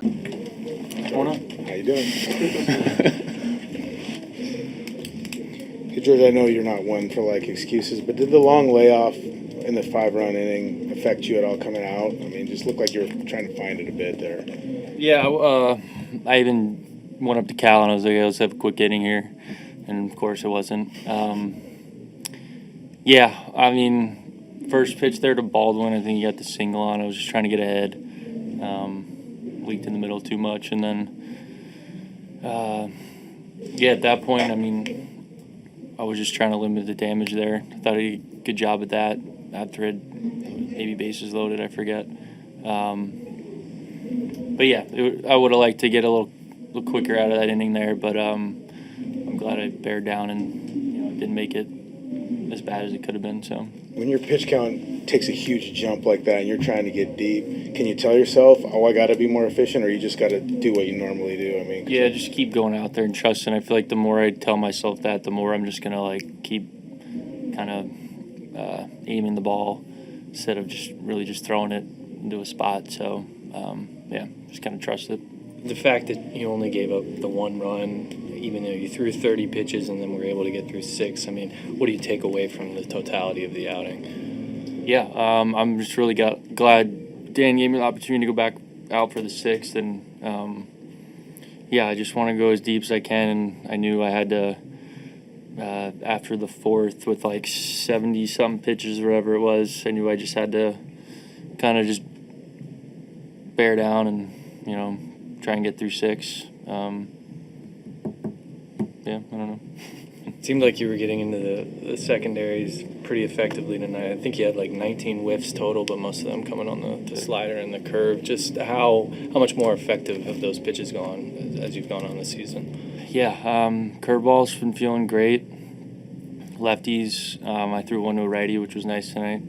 What's going on? How you doing? Hey, George, I know you're not one for excuses, but did the long layoff in the 5-run inning affect you at all coming out? I mean, just looked like you were trying to find it a bit there. Yeah, I even went up to Cal and I was like, let's have a quick inning here. And of course it wasn't. Yeah, I mean, first pitch there to Baldwin, I think he got the single on. I was just trying to get ahead. Leaked in the middle too much. And then, at that point, I mean, I was just trying to limit the damage there. I thought he did a good job at that after it maybe bases loaded, I forget. But yeah, I would have liked to get a little quicker out of that inning there, but I'm glad I bared down and didn't make it as bad as it could have been. So when your pitch count takes a huge jump like that and you're trying to get deep, can you tell yourself, "Oh, I got to be more efficient," or you just got to do what you normally do? I mean, yeah, just keep going out there and trusting. I feel like the more I tell myself that, the more I'm just gonna keep kind of aiming the ball instead of just throwing it into a spot. So yeah, just kind of trust it. The fact that you only gave up the 1 run, even though you threw 30 pitches and then were able to get through 6, I mean, what do you take away from the totality of the outing? Yeah, I'm just really glad Dan gave me the opportunity to go back out for the 6th, and yeah, I just want to go as deep as I can, and I knew I had to, after the 4th with 70-something pitches or whatever it was, I knew I just had to kind of just bear down and, try and get through 6. Yeah, I don't know. It seemed like you were getting into the secondaries pretty effectively tonight. I think you had 19 whiffs total, but most of them coming on the slider and the curve. Just how much more effective have those pitches gone as you've gone on this season? Yeah, curveball's been feeling great. Lefties, I threw one to a righty, which was nice tonight.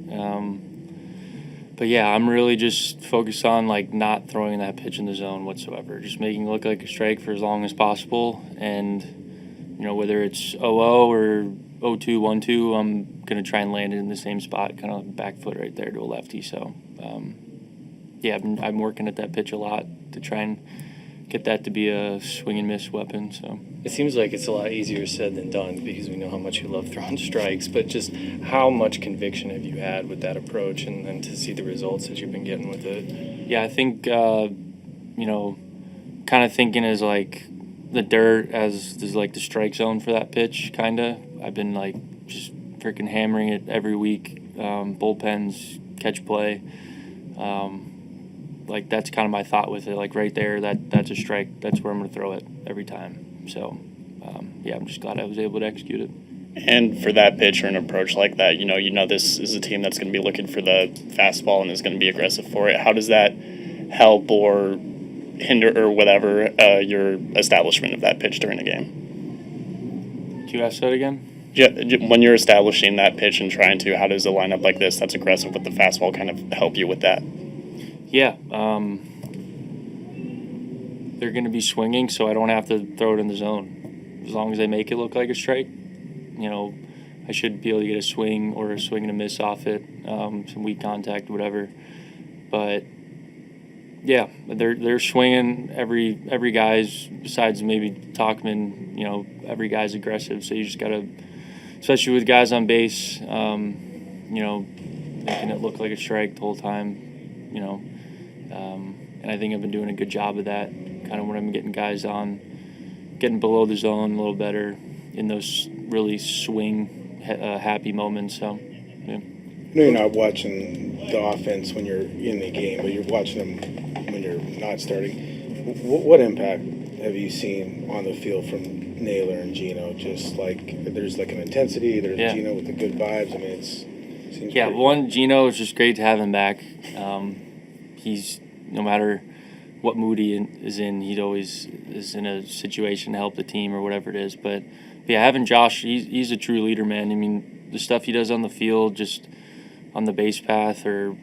But yeah, I'm really just focused on not throwing that pitch in the zone whatsoever. Just making it look like a strike for as long as possible. And, whether it's 0-0 or 0-2, 1-2, I'm going to try and land it in the same spot, kind of back foot right there to a lefty. So, yeah, I'm working at that pitch a lot to try and get that to be a swing and miss weapon. So it seems like it's a lot easier said than done because we know how much you love throwing strikes, but just how much conviction have you had with that approach and to see the results that you've been getting with it? Yeah, I think kind of thinking as the dirt as the strike zone for that pitch. Kind of I've been just freaking hammering it every week, bullpens, catch play. That's kind of my thought with it. Right there, that's a strike. That's where I'm going to throw it every time. So, yeah, I'm just glad I was able to execute it. And for that pitch or an approach like that, this is a team that's going to be looking for the fastball and is going to be aggressive for it. How does that help or hinder or whatever your establishment of that pitch during the game? Did you ask that again? Yeah, when you're establishing that pitch and trying to, how does a lineup like this that's aggressive with the fastball kind of help you with that? Yeah, they're going to be swinging, so I don't have to throw it in the zone. As long as they make it look like a strike, I should be able to get a swing or a swing and a miss off it, some weak contact, whatever. But yeah, they're swinging. Every guy's besides maybe Talkman, every guy's aggressive. So you just gotta, especially with guys on base, making it look like a strike the whole time, and I think I've been doing a good job of that. Kind of when I'm getting guys on, getting below the zone a little better in those really swing happy moments. So, yeah. I know you're not watching the offense when you're in the game, but you're watching them when you're not starting. What impact have you seen on the field from Naylor and Gino? Just there's an intensity, there's Gino with the good vibes. I mean, seems yeah. One, Gino, is just great to have him back. He's, no matter what mood he is in, he always is in a situation to help the team or whatever it is. But yeah, having Josh, he's a true leader, man. I mean, the stuff he does on the field, just on the base path, or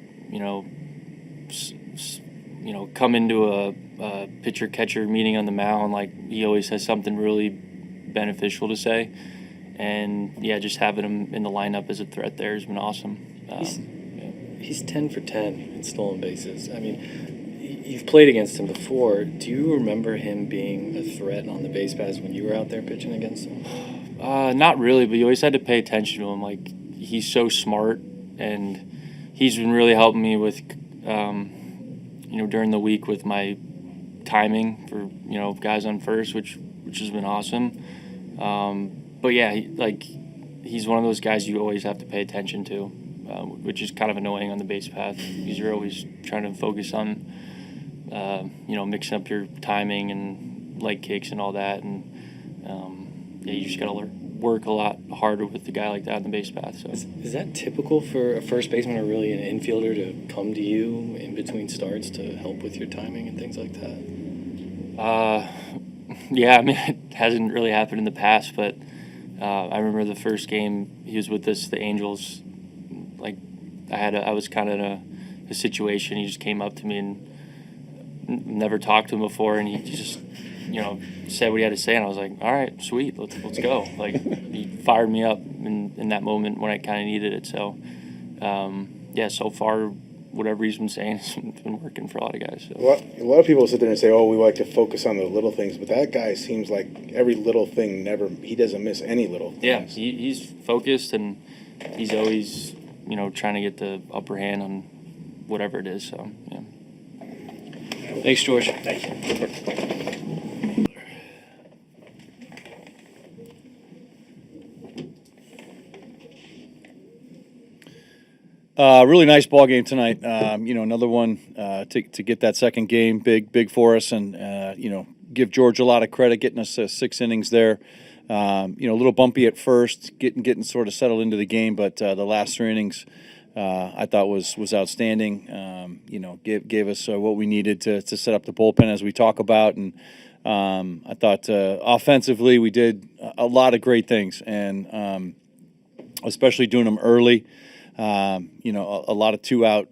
come into a pitcher catcher meeting on the mound, he always has something really beneficial to say. And yeah, just having him in the lineup as a threat there has been awesome. He's 10 for 10 in stolen bases. I mean, You've played against him before. Do you remember him being a threat on the base paths when you were out there pitching against him? Not really, but you always had to pay attention to him. Like, he's so smart, and he's been really helping me with, during the week with my timing for, guys on first, which has been awesome. But yeah, he's one of those guys you always have to pay attention to, which is kind of annoying on the base path because you're always trying to focus on, mixing up your timing and leg kicks and all that, and you just gotta work a lot harder with a guy like that on the base path. So is that typical for a first baseman or really an infielder to come to you in between starts to help with your timing and things like that? Yeah, I mean, it hasn't really happened in the past, but I remember the first game he was with us, the Angels. Like, I was kind of in a situation. He just came up to me and never talked to him before, and he just said what he had to say, and I was like, all right, sweet, let's go. Like, he fired me up in that moment when I kind of needed it. So so far, whatever he's been saying has been working for a lot of guys. So. A lot of people sit there and say, oh, we like to focus on the little things, but that guy seems like every little thing he doesn't miss any little things. Yeah, he's focused, and he's always trying to get the upper hand on whatever it is. So yeah. Thanks, George. Thank you. Really nice ball game tonight. Another one to get that second game, big for us, and give George a lot of credit getting us 6 innings there. A little bumpy at first, getting sort of settled into the game, but the last 3 innings I thought was outstanding. Gave us what we needed to set up the bullpen as we talk about, and I thought offensively we did a lot of great things, and especially doing them early. A lot of 2-out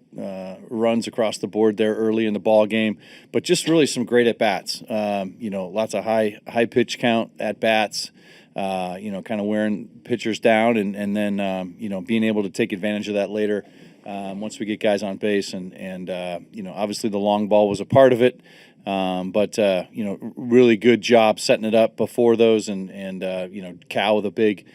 runs across the board there early in the ball game, but just really some great at bats. Lots of high pitch count at bats. Kind of wearing pitchers down, and then being able to take advantage of that later once we get guys on base, and obviously the long ball was a part of it. But really good job setting it up before those, and Cal with a big.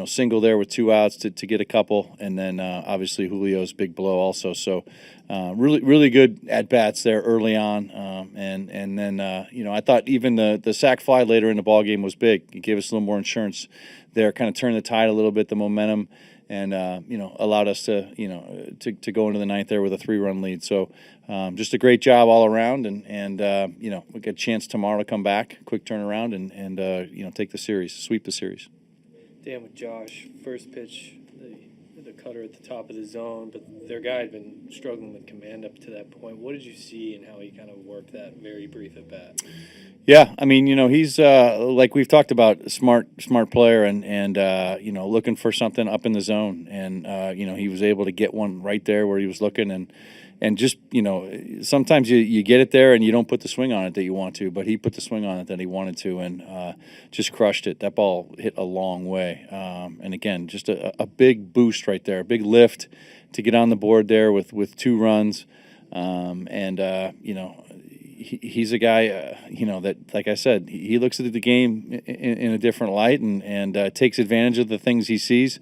Single there with 2 outs to get a couple, and then obviously Julio's big blow also. So really good at bats there early on, and then I thought even the sac fly later in the ball game was big. It gave us a little more insurance there, kind of turned the tide a little bit, the momentum, and allowed us to go into the ninth there with a 3-run lead. So just a great job all around, and we get a chance tomorrow to come back, quick turnaround, and take the series, sweep the series. Dan, with Josh, first pitch, the cutter at the top of the zone, but their guy had been struggling with command up to that point. What did you see and how he kind of worked that very brief at bat? Yeah, I mean, he's like we've talked about, smart player, and looking for something up in the zone, and he was able to get one right there where he was looking, and just sometimes you get it there and you don't put the swing on it that you want to, but he put the swing on it that he wanted to, and just crushed it. That ball hit a long way, and again, just a big boost right there, a big lift to get on the board there with 2 runs, He's a guy, that, like I said, he looks at the game in a different light, and takes advantage of the things he sees.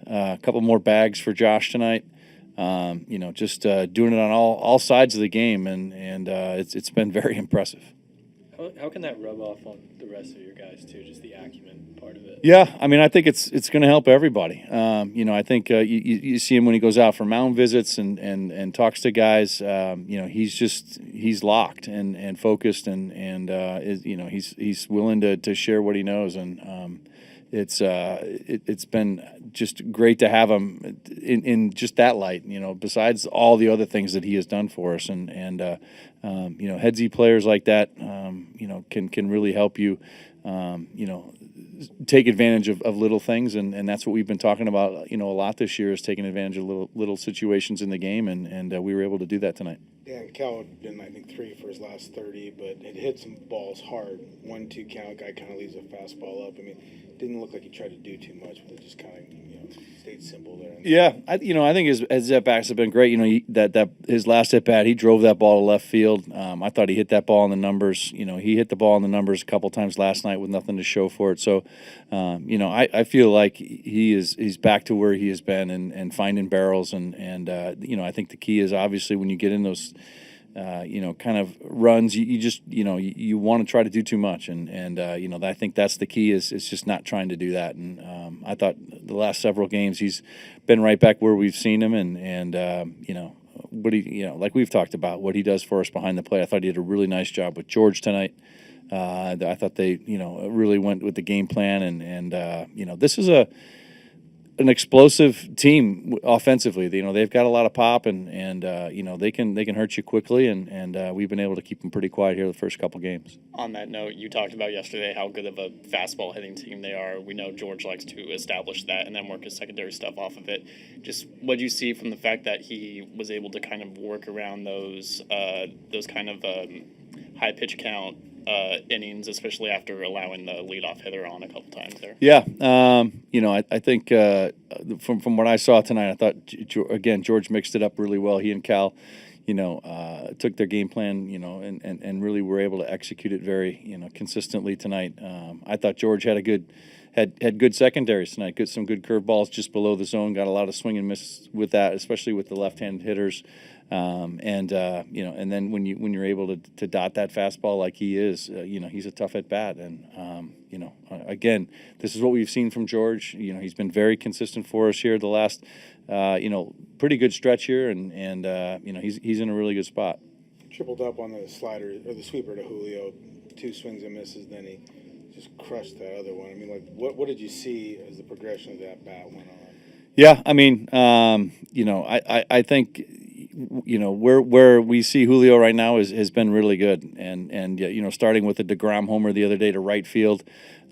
A couple more bags for Josh tonight. Just doing it on all sides of the game, and it's been very impressive. How can that rub off on the rest of your guys too? Just the acumen part of it. Yeah, I mean, I think it's going to help everybody. I think you see him when he goes out for mound visits and talks to guys. He's locked and focused, and he's willing to share what he knows, and it's been just great to have him in just that light. Besides all the other things that he has done for us, and headsy players like that, can really help you, take advantage of little things, and that's what we've been talking about, a lot this year, is taking advantage of little situations in the game, and we were able to do that tonight. Dan Cal had been, I think, 3 for his last 30, but it hit some balls hard. 1-2 count, guy kind of leaves a fastball up. I mean, didn't look like he tried to do too much, but it just kind of, stayed simple there. Yeah, I think his at bats have been great. That his last at bat, he drove that ball to left field. I thought he hit that ball in the numbers. He hit the ball in the numbers a couple times last night with nothing to show for it. So, I feel like he's back to where he has been and finding barrels and I think the key is obviously when you get in those. Kind of runs. You just you want to try to do too much, and I think that's the key is just not trying to do that. And I thought the last several games he's been right back where we've seen him, and what he like we've talked about what he does for us behind the plate. I thought he did a really nice job with George tonight. I thought they really went with the game plan, and this is an explosive team offensively. They've got a lot of pop, and they can hurt you quickly, and we've been able to keep them pretty quiet here the first couple games. On that note, you talked about yesterday how good of a fastball hitting team they are. We know George likes to establish that and then work his secondary stuff off of it. Just what do you see from the fact that he was able to kind of work around those kind of high pitch count innings, especially after allowing the leadoff hitter on a couple times there? Yeah, I think from what I saw tonight, I thought again George mixed it up really well. He and Cal, took their game plan, and really were able to execute it very consistently tonight. I thought George had good secondaries tonight. Some good curveballs just below the zone. Got a lot of swing and miss with that, especially with the left-handed hitters. And then when you're able to dot that fastball like he is, he's a tough at bat. And again, this is what we've seen from George. He's been very consistent for us here the last, pretty good stretch here, and he's in a really good spot. Tripled up on the slider or the sweeper to Julio, 2 swings and misses. Then he just crushed that other one. I mean, what did you see as the progression of that bat went on? Yeah, I mean, I think. Where we see Julio right now has been really good, and starting with the DeGrom homer the other day to right field,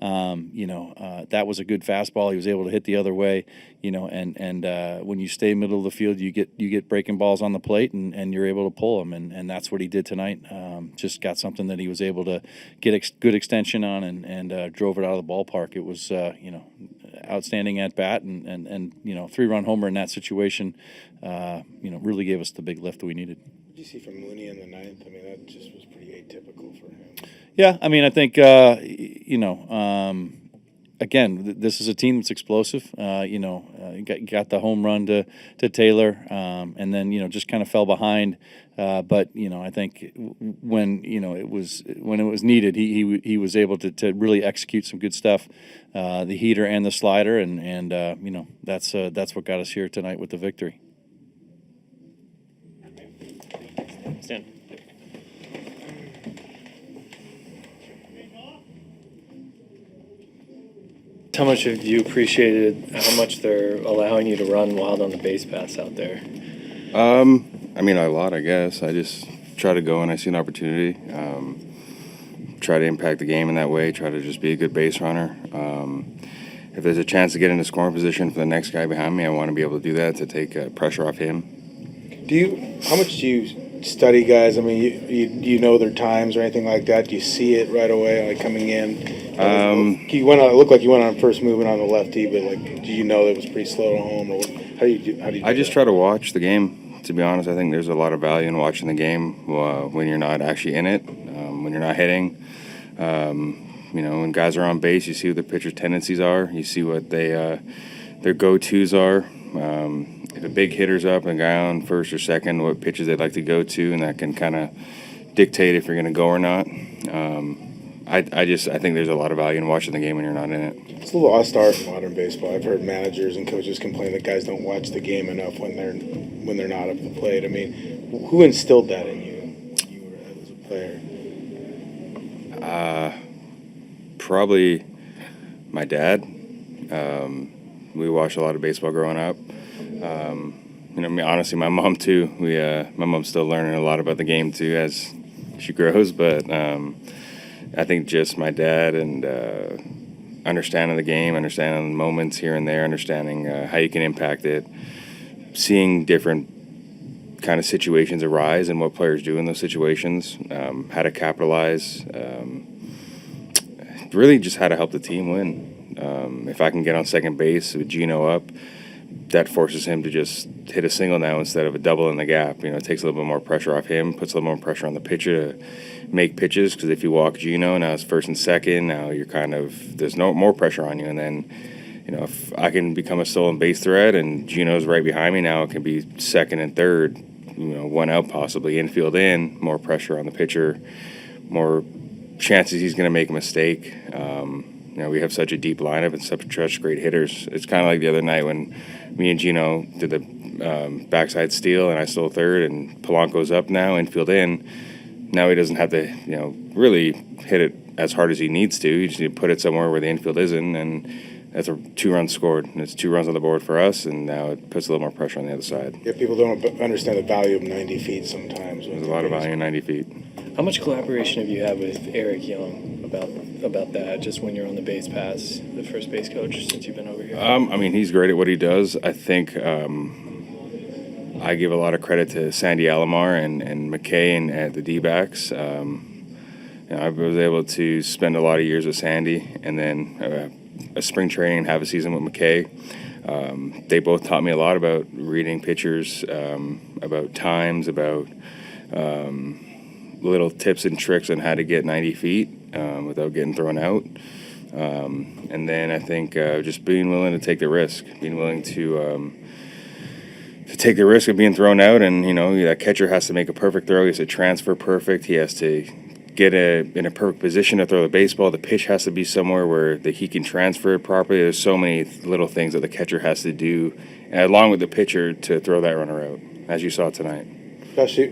that was a good fastball. He was able to hit the other way, and when you stay middle of the field, you get breaking balls on the plate, and you're able to pull them, and that's what he did tonight. Just got something that he was able to get good extension on, and drove it out of the ballpark. It was outstanding at bat, and 3-run homer in that situation, really gave us the big lift we needed. What did you see from Mooney in the 9th? I mean, that just was pretty atypical for him. Yeah, I mean, I think again, this is a team that's explosive. Got the home run to Taylor, and then just kind of fell behind. But I think when it was needed, he was able to really execute some good stuff, the heater and the slider, and that's what got us here tonight with the victory. Stan. How much have you appreciated how much they're allowing you to run wild on the base paths out there? I mean, a lot, I guess. I just try to go when I see an opportunity. Try to impact the game in that way. Try to just be a good base runner. If there's a chance to get into scoring position for the next guy behind me, I want to be able to do that to take pressure off him. How much do you study guys? I mean, you know their times or anything like that? Do you see it right away, like coming in? You went on. It looked like you went on first movement on the lefty, but do you know it was pretty slow to home? Or how do you do I just try to watch the game. To be honest, I think there's a lot of value in watching the game when you're not actually in it, when you're not hitting. When guys are on base, you see what the pitcher's tendencies are. You see what their go-tos are. If a big hitter's up and a guy on first or second, what pitches they'd like to go to, and that can kind of dictate if you're going to go or not. I think there's a lot of value in watching the game when you're not in it. It's a little odd-start in modern baseball. I've heard managers and coaches complain that guys don't watch the game enough when they're not up the plate. I mean, who instilled that in you as a player? Probably my dad. We watched a lot of baseball growing up. Honestly, my mom too. My mom's still learning a lot about the game too as she grows. But I think just my dad and understanding the game, understanding the moments here and there, understanding how you can impact it, seeing different kind of situations arise and what players do in those situations, how to capitalize, really just how to help the team win. If I can get on second base with Gino up, that forces him to just hit a single now instead of a double in the gap. It takes a little bit more pressure off him, puts a little more pressure on the pitcher to make pitches, because if you walk Gino, now it's first and second, now you're there's no more pressure on you. And then, if I can become a stolen base threat and Gino's right behind me, now it can be second and third, one out possibly, infield in, more pressure on the pitcher, more chances he's going to make a mistake. We have such a deep lineup and such great hitters. It's kind of like the other night when me and Gino did the backside steal and I stole third, and Polanco's up now, infield in. Now he doesn't have to, really hit it as hard as he needs to. He just need to put it somewhere where the infield isn't, and that's 2 runs scored. And it's 2 runs on the board for us, and now it puts a little more pressure on the other side. Yeah, people don't understand the value of 90 feet sometimes. There's a lot of value in 90 feet. How much collaboration have you had with Eric Young about that, just when you're on the base pass, the first base coach, since you've been over here? He's great at what he does. I think I give a lot of credit to Sandy Alomar and McKay and at the D-backs. I was able to spend a lot of years with Sandy, and then a spring training and have a season with McKay. They both taught me a lot about reading pitchers, about times, about little tips and tricks on how to get 90 feet without getting thrown out. And then I think just being willing to take the risk, being willing to take the risk of being thrown out. And, that catcher has to make a perfect throw. He has to transfer perfect. He has to get in a perfect position to throw the baseball. The pitch has to be somewhere where he can transfer it properly. There's so many little things that the catcher has to do, and along with the pitcher, to throw that runner out, as you saw tonight. Especially,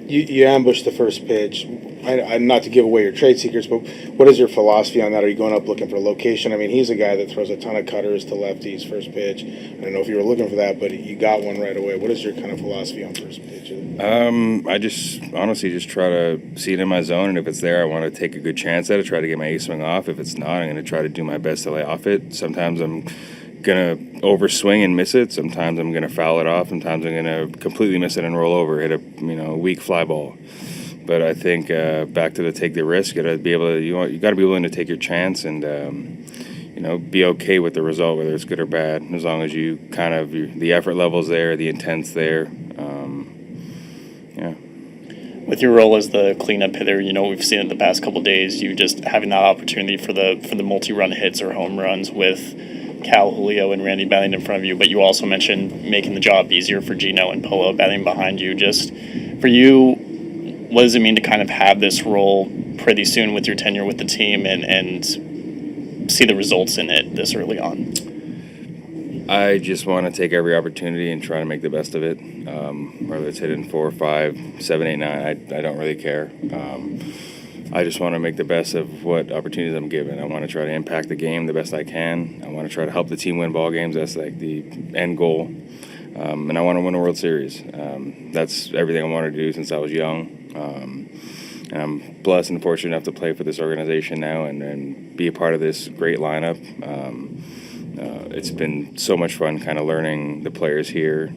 you ambushed the first pitch. I not to give away your trade secrets, but what is your philosophy on that? Are you going up looking for a location? I mean, he's a guy that throws a ton of cutters to lefties first pitch. I don't know if you were looking for that, but you got one right away. What is your kind of philosophy on first pitch? I just honestly just try to see it in my zone, and if it's there, I want to take a good chance at it, try to get my ace swing off. If it's not, I'm going to try to do my best to lay off it. Sometimes I'm going to overswing and miss it. Sometimes I'm going to foul it off. Sometimes I'm going to completely miss it and roll over, hit a weak fly ball. But I think back to take the risk. You got to be willing to take your chance and be okay with the result, whether it's good or bad, as long as you the effort level's there, the intent's there. With your role as the cleanup hitter, we've seen it the past couple of days. You just having that opportunity for the multi-run hits or home runs with Cal, Julio, and Randy batting in front of you. But you also mentioned making the job easier for Gino and Polo batting behind you. Just for you, what does it mean to kind of have this role pretty soon with your tenure with the team and see the results in it this early on? I just want to take every opportunity and try to make the best of it. Whether it's hitting 4, 5, 7, 8, 9, I don't really care. I just want to make the best of what opportunities I'm given. I want to try to impact the game the best I can. I want to try to help the team win ball games. That's like the end goal. And I want to win a World Series. That's everything I wanted to do since I was young. And I'm blessed and fortunate enough to play for this organization now and be a part of this great lineup. It's been so much fun kind of learning the players here.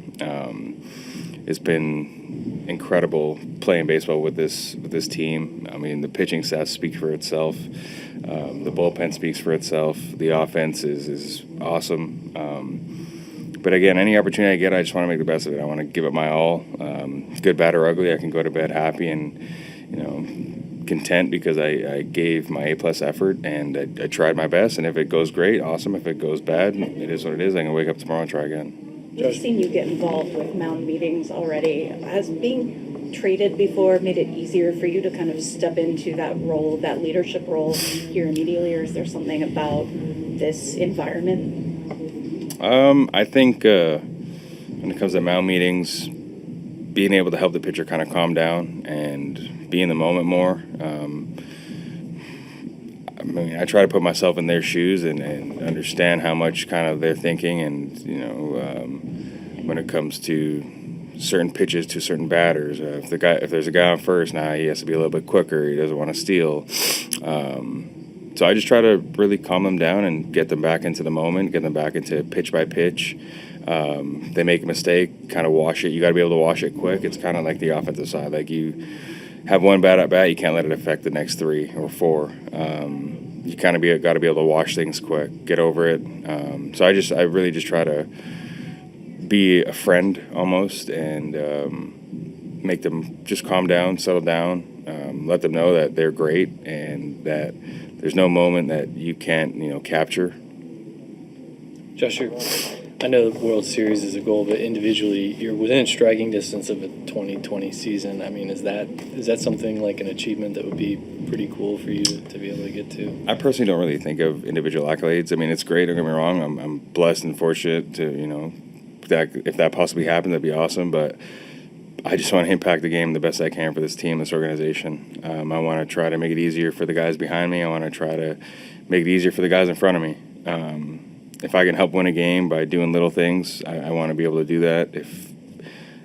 It's been incredible playing baseball with this team. I mean, the pitching staff speaks for itself. The bullpen speaks for itself. The offense is awesome. But again, any opportunity I get, I just want to make the best of it. I want to give it my all. Good, bad, or ugly, I can go to bed happy and content because I gave my A-plus effort and I tried my best. And if it goes great, awesome. If it goes bad, it is what it is. I can wake up tomorrow and try again. We've seen you get involved with mound meetings already. Has being traded before made it easier for you to kind of step into that role, that leadership role here immediately, or is there something about this environment? I think when it comes to mound meetings, being able to help the pitcher kind of calm down and be in the moment more. I try to put myself in their shoes and understand how much kind of they're thinking, and when it comes to certain pitches to certain batters, if there's a guy on first, now he has to be a little bit quicker. He doesn't want to steal. So I just try to really calm them down and get them back into the moment, get them back into pitch by pitch, they make a mistake, kind of wash it. You got to be able to wash it quick. It's kind of like the offensive side. Like you have one bad at bat, you can't let it affect the next 3 or 4. You kind of got to be able to wash things quick, get over it. So I really just try to be a friend almost, and make them just calm down, settle down, let them know that they're great and that there's no moment that you can't, capture. Josh, I know the World Series is a goal, but individually, you're within striking distance of a 2020 season. I mean, is that something like an achievement that would be pretty cool for you to be able to get to? I personally don't really think of individual accolades. I mean, it's great. Don't get me wrong. I'm blessed and fortunate to, if that possibly happened, that'd be awesome. But I just want to impact the game the best I can for this team, this organization. I want to try to make it easier for the guys behind me. I want to try to make it easier for the guys in front of me. If I can help win a game by doing little things, I want to be able to do that. If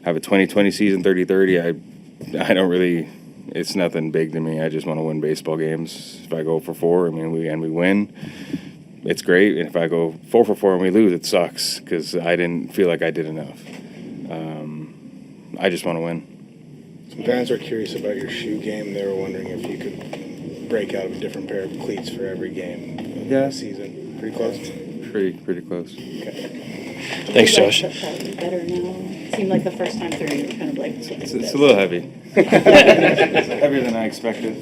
I have a 2020 season 30-30, I don't really, it's nothing big to me. I just want to win baseball games. If I go for 4, we win, it's great. And if I go 4 for 4 and we lose, it sucks because I didn't feel like I did enough. I just want to win. Some fans are curious about your shoe game. They were wondering if you could break out a different pair of cleats for every game of the season. Pretty close? Pretty close. Okay. Thanks, Josh. Better now. Seemed like the first time through, you were kind of like. It's a little heavy. It's heavier than I expected.